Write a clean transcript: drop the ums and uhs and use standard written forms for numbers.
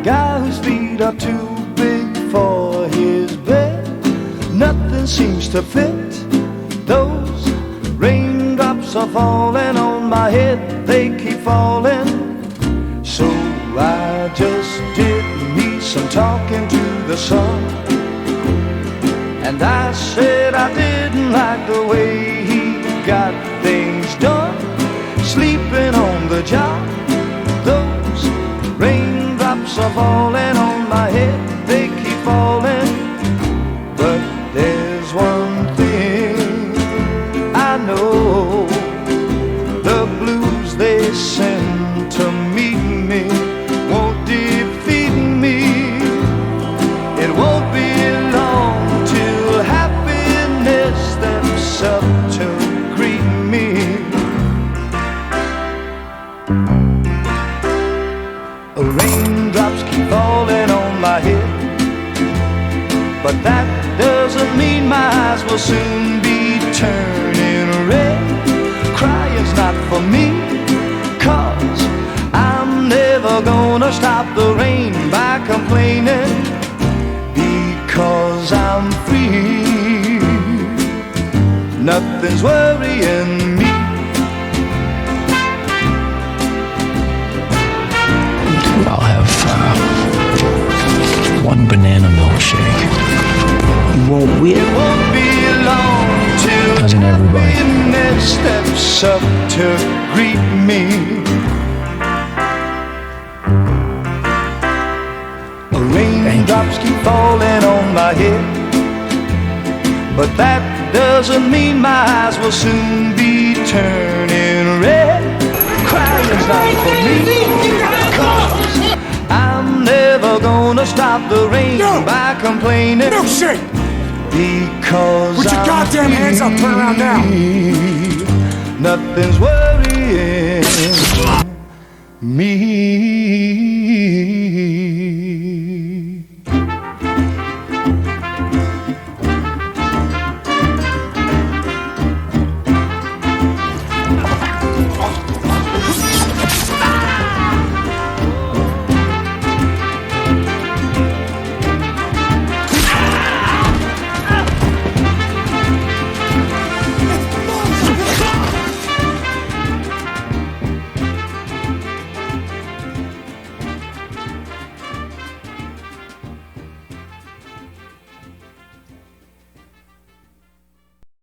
guy whose feet are too big for his bed. Nothing seems to fit. Those raindrops are falling on my head, they keep falling. So I just did me some talking to the sun, and I said I didn't like the way he got things done, sleeping on the job. Those raindrops are falling on my head, they keep falling. But there's one thing I know, the blues they send to meet me won't defeat me. It won't be long till happiness steps up to greet me. Raindrops keep falling on my head, but that doesn't mean my eyes will soon be turning red. Crying's not for me, 'cause I'm never gonna stop the rain by complaining, because I'm free. Nothing's worrying me. I'll have one banana milkshake. Won't we? It won't be long till Doesn't everybody? happiness steps up to greet me. Raindrops keep falling on my head, but that doesn't mean my eyes will soon be turning red. Crying's not for me, 'cause I'm never gonna stop the rain by complaining. Milkshake! Because put your goddamn hands up, turn around now. Nothing's worrying me.